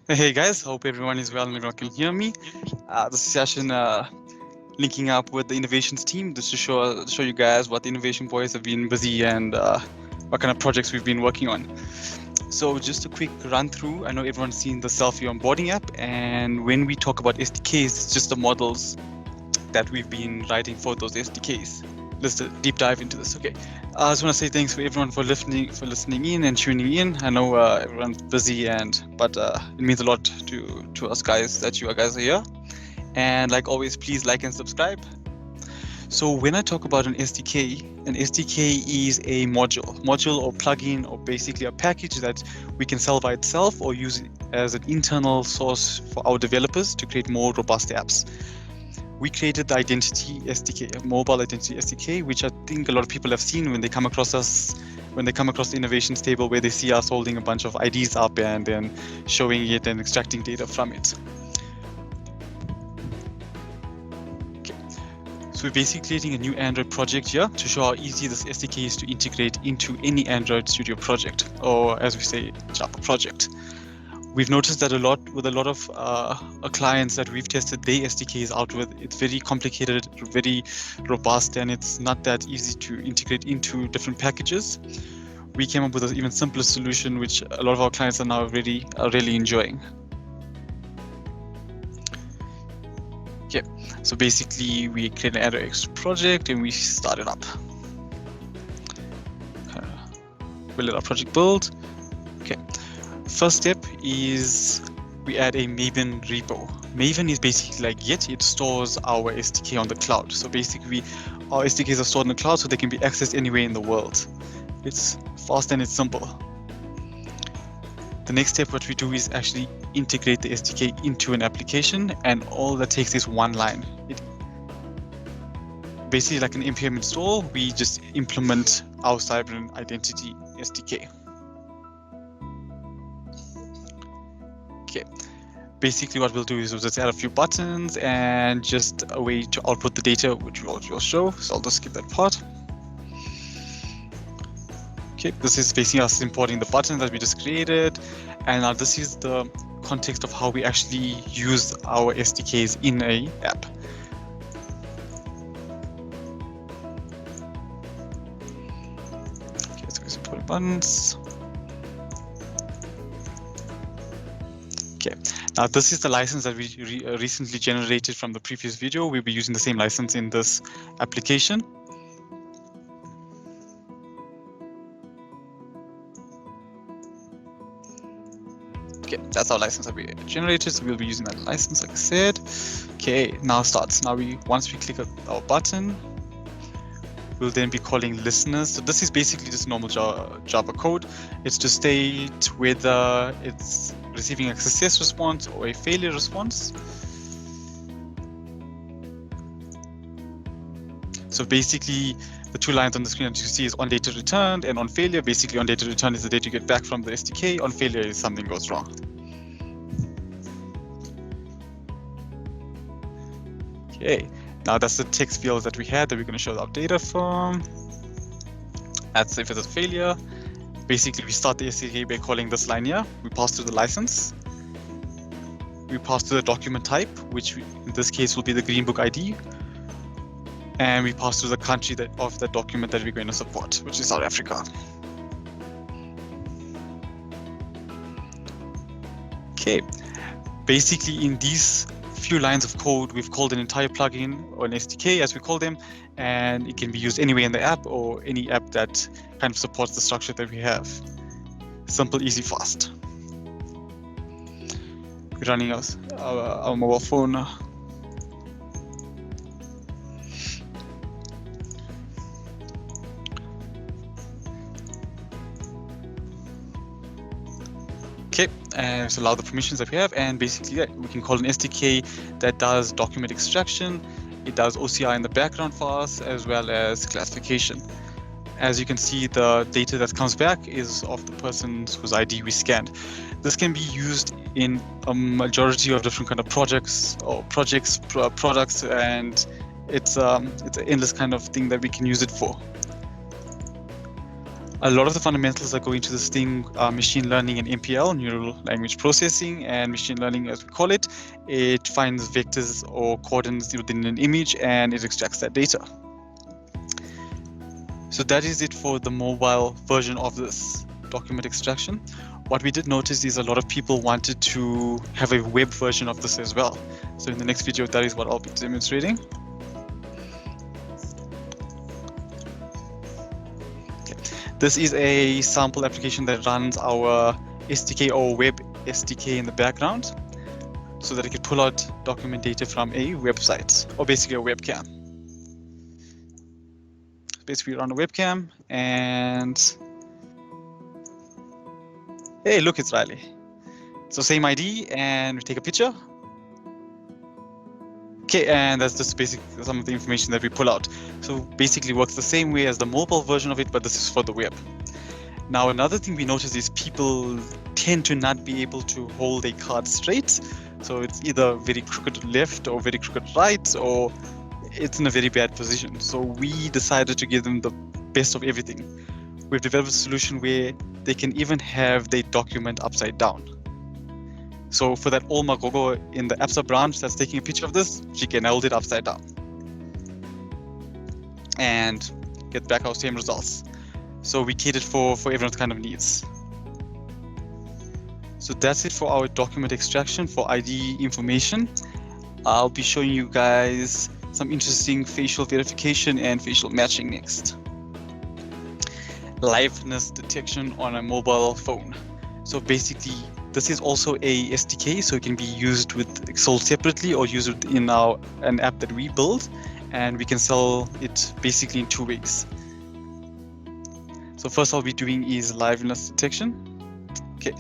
Hey guys, hope everyone is well and everyone can hear me. This session linking up with the innovations team just to show you guys what the innovation boys have been busy and what kind of projects we've been working on. So just a quick run through. I know everyone's seen the selfie onboarding app, and when we talk about SDKs, it's just the models that we've been writing for those SDKs. Let's deep dive into this. Okay, I just want to say thanks for everyone for listening in and tuning in. I know everyone's busy, but it means a lot to us guys that you guys are here. And like always, please like and subscribe. So when I talk about an SDK is a module or plugin or basically a package that we can sell by itself or use it as an internal source for our developers to create more robust apps. We created the Identity SDK, a mobile identity SDK, which I think a lot of people have seen when they come across us, when they come across the innovations table where they see us holding a bunch of IDs up and then showing it and extracting data from it. Okay. So we're basically creating a new Android project here to show how easy this SDK is to integrate into any Android Studio project, or as we say, Java project. We've noticed that a lot of clients that we've tested their SDKs out with, it's very complicated, very robust, and it's not that easy to integrate into different packages. We came up with an even simpler solution, which a lot of our clients are now really enjoying. Okay, so basically we create an Android X project and we start it up. We'll let our project build. Okay. First step is we add a Maven repo. Maven is basically like Git. It stores our SDK on the cloud. So basically our SDKs are stored in the cloud so they can be accessed anywhere in the world. It's fast and it's simple. The next step what we do is actually integrate the SDK into an application, and all that takes is one line. Basically like an npm install, we just implement our Sybrin Identity SDK. Okay, basically what we'll do is we'll just add a few buttons and just a way to output the data, which we'll show. So I'll just skip that part. Okay, this is basically us importing the button that we just created. And now this is the context of how we actually use our SDKs in an app. Okay, so let's import buttons. Okay, now this is the license that we recently generated from the previous video. We'll be using the same license in this application. Okay, that's our license that we generated, so we'll be using that license, like I said. Okay, now starts. Now once we click our button, we'll then be calling listeners. So this is basically just normal Java code. It's to state whether it's receiving a success response or a failure response. So basically, the two lines on the screen that you see is on data returned and on failure. Basically, on data returned is the data you get back from the SDK. On failure is something goes wrong. Okay, now that's the text fields that we had that we're going to show our data from. That's if it's a failure. Basically, we start the SDK by calling this line here. We pass to the license. We pass to the document type, which in this case will be the Greenbook ID. And we pass to the country of the document that we're going to support, which is South Africa. Okay, basically in these few lines of code, we've called an entire plugin or an SDK as we call them, and it can be used anywhere in the app or any app that kind of supports the structure that we have. Simple, easy, fast. We're running our mobile phone. Okay, so allow the permissions that we have, and basically we can call an SDK that does document extraction. It does OCR in the background for us, as well as classification. As you can see, the data that comes back is of the person whose ID we scanned. This can be used in a majority of different kind of projects, products, and it's an endless kind of thing that we can use it for. A lot of the fundamentals that go into this thing are machine learning and NPL, neural language processing, and machine learning, as we call it. It finds vectors or coordinates within an image and it extracts that data. So that is it for the mobile version of this document extraction. What we did notice is a lot of people wanted to have a web version of this as well. So in the next video, that is what I'll be demonstrating. This is a sample application that runs our SDK or web SDK in the background so that it can pull out document data from a website or basically a webcam. Basically run a webcam and hey, look, it's Riley. So same ID and we take a picture. Okay, and that's just basic some of the information that we pull out. So basically works the same way as the mobile version of it, but this is for the web. Now, another thing we notice is people tend to not be able to hold a card straight. So it's either very crooked left or very crooked right, or it's in a very bad position. So we decided to give them the best of everything. We've developed a solution where they can even have their document upside down. So for that Olma Gogo in the APSA branch that's taking a picture of this, she can hold it upside down and get back our same results. So we catered for everyone's kind of needs. So that's it for our document extraction for ID information. I'll be showing you guys some interesting facial verification and facial matching next. Liveness detection on a mobile phone. So basically, this is also a SDK, so it can be used sold separately or used in an app that we build, and we can sell it basically in two ways. So first I'll be doing is liveness detection. Okay,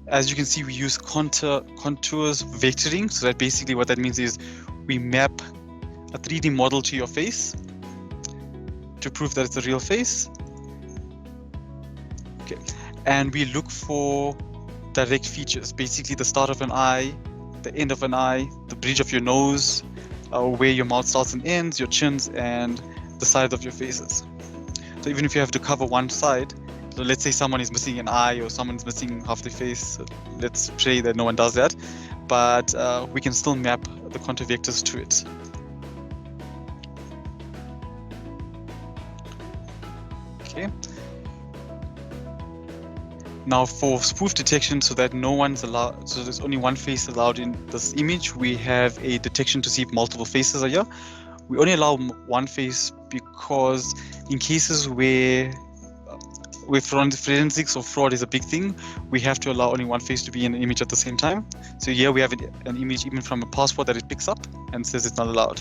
as you can see, we use contours vectoring. So that basically what that means is we map a 3D model to your face to prove that it's a real face. Okay, and we look for direct features, basically the start of an eye, the end of an eye, the bridge of your nose, where your mouth starts and ends, your chins, and the sides of your faces. So even if you have to cover one side, so let's say someone is missing an eye or someone's missing half their face, let's pray that no one does that, but we can still map the contour vectors to it. Okay. Now for spoof detection, so that no one's allowed, so there's only one face allowed in this image, we have a detection to see if multiple faces are here. We only allow one face because in cases where forensics or fraud is a big thing, we have to allow only one face to be in an image at the same time. So here we have an image even from a passport that it picks up and says it's not allowed.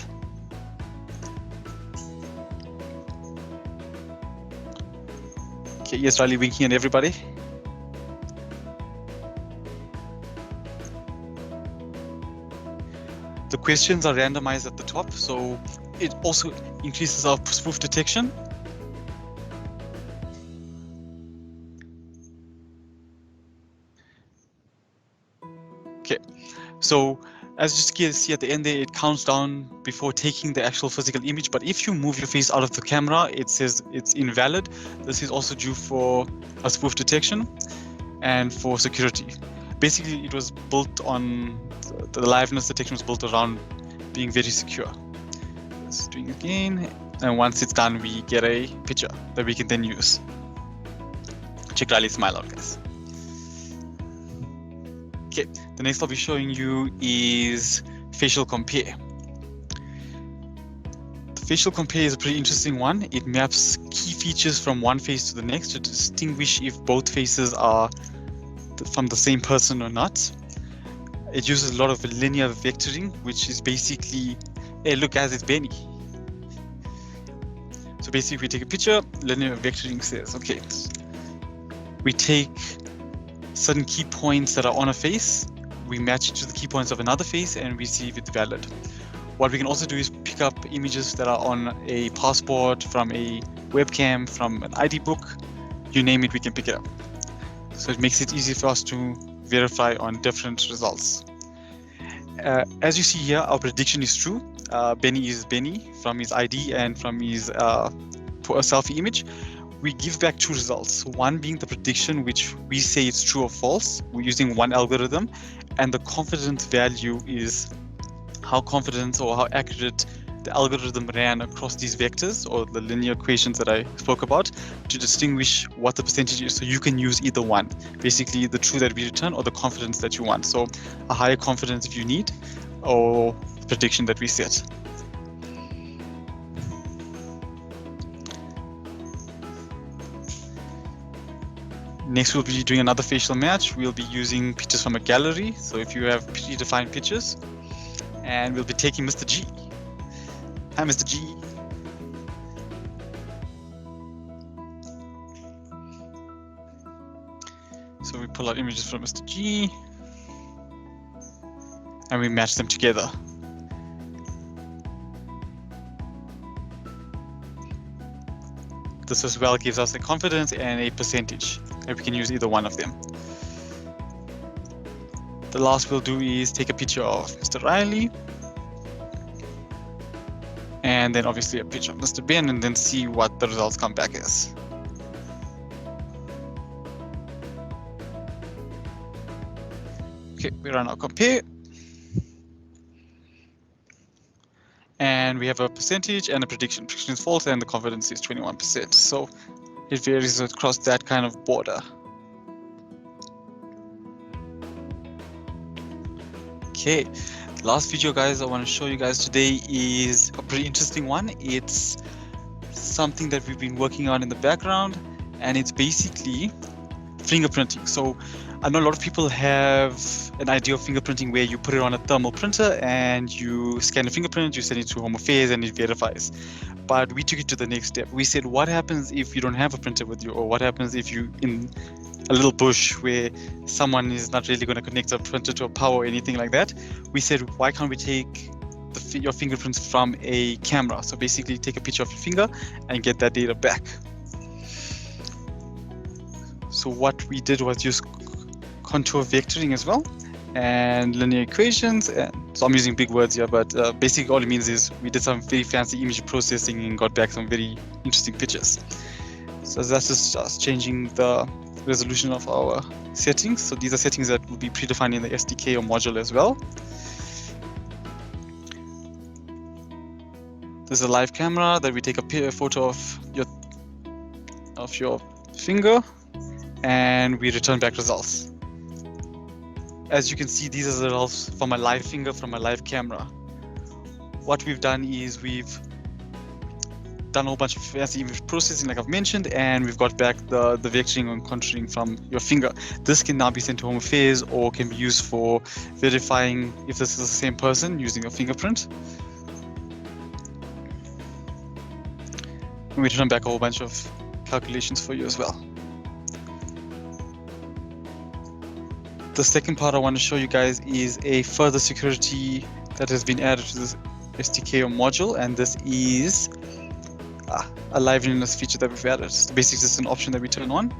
Okay, yes, Riley winking at everybody. The questions are randomized at the top, so it also increases our spoof detection. Okay, so as you can see at the end there, it counts down before taking the actual physical image, but if you move your face out of the camera, it says it's invalid. This is also due for a spoof detection and for security. Basically, it was built on, the liveness detection was built around being very secure. Let's do it again, and once it's done, we get a picture that we can then use. Check Riley's smile out, guys. Okay, the next I'll be showing you is facial compare. The facial compare is a pretty interesting one. It maps key features from one face to the next to distinguish if both faces are from the same person or not. It uses a lot of linear vectoring, which is basically, hey, look guys, it's Benny. So basically we take a picture, linear vectoring says, okay, we take certain key points that are on a face, we match it to the key points of another face, and we see if it's valid. What we can also do is pick up images that are on a passport, from a webcam, from an ID book, you name it, we can pick it up. So it makes it easy for us to verify on different results. As you see here, our prediction is true. Benny is Benny from his ID and from his selfie image. we give back two results. One being the prediction, which we say it's true or false. We're using one algorithm, and the confidence value is how confident or how accurate the algorithm ran across these vectors or the linear equations that I spoke about to distinguish what the percentage is. So you can use either one, basically the true that we return or the confidence that you want. So a higher confidence if you need, or the prediction that we set. Next, we'll be doing another facial match. We'll be using pictures from a gallery. So if you have predefined pictures, and we'll be taking Mr. G. Hi, Mr. G. So we pull out images from Mr. G, and we match them together. This as well gives us a confidence and a percentage, and we can use either one of them. The last we'll do is take a picture of Mr. Riley, and then obviously a picture of Mr. Ben, and then see what the results come back as. Okay, we run our compare. And we have a percentage and a prediction. Prediction is false and the confidence is 21%. So it varies across that kind of border. Okay, the last video, guys, I want to show you guys today is a pretty interesting one. It's something that we've been working on in the background, and it's basically fingerprinting. So I know a lot of people have an idea of fingerprinting where you put it on a thermal printer and you scan a fingerprint, you send it to Home Affairs and it verifies. But we took it to the next step. We said, what happens if you don't have a printer with you, or what happens if you in a little bush where someone is not really going to connect a printer to a power or anything like that? We said, why can't we take your fingerprints from a camera? So basically take a picture of your finger and get that data back. So what we did was use contour vectoring as well and linear equations. And so I'm using big words here, but basically all it means is we did some very fancy image processing and got back some very interesting pictures. So that's just us changing the resolution of our settings. So these are settings that will be predefined in the SDK or module as well. There's a live camera that we take a photo of your finger, and we return back results. As you can see, these are the results from a live finger from a live camera. What we've done is we've done a whole bunch of fancy image processing, like I've mentioned, and we've got back the vectoring and contouring from your finger. This can now be sent to Home Affairs or can be used for verifying if this is the same person using a fingerprint. And we return back a whole bunch of calculations for you as well. The second part I want to show you guys is a further security that has been added to this SDK or module, and this is a liveness feature that we've added. So basically, this is an option that we turn on.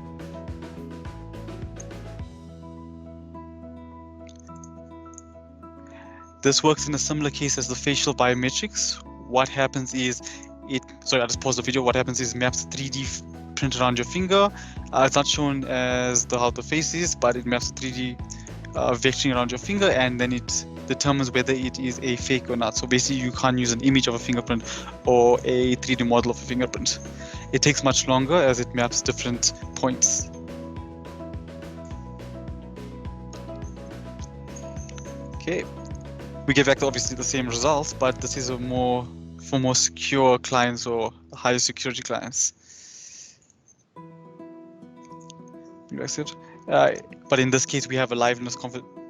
This works in a similar case as the facial biometrics. What happens is sorry, I'll just pause the video. What happens is it maps 3D print around your finger. It's not shown as how the face is, but it maps 3D vectoring around your finger, and then it determines whether it is a fake or not. So basically, you can't use an image of a fingerprint or a 3D model of a fingerprint. It takes much longer as it maps different points. Okay, we get back obviously the same results, but this is for more secure clients or higher security clients. That's it. But in this case, we have a liveness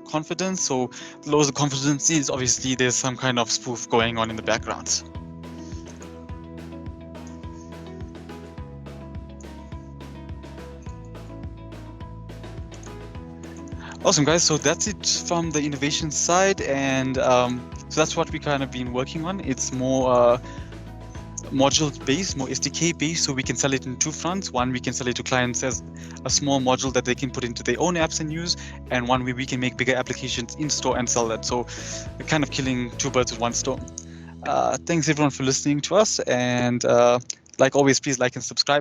confidence. So the lower the confidence is, obviously there's some kind of spoof going on in the background. Awesome, guys. So that's it from the innovation side, and so that's what we kind of been working on. It's more module based, more SDK based, so we can sell it in two fronts. One, we can sell it to clients as a small module that they can put into their own apps and use, and one way we can make bigger applications in store and sell that. So we're kind of killing two birds with one stone. Thanks everyone for listening to us, and like always, please like and subscribe.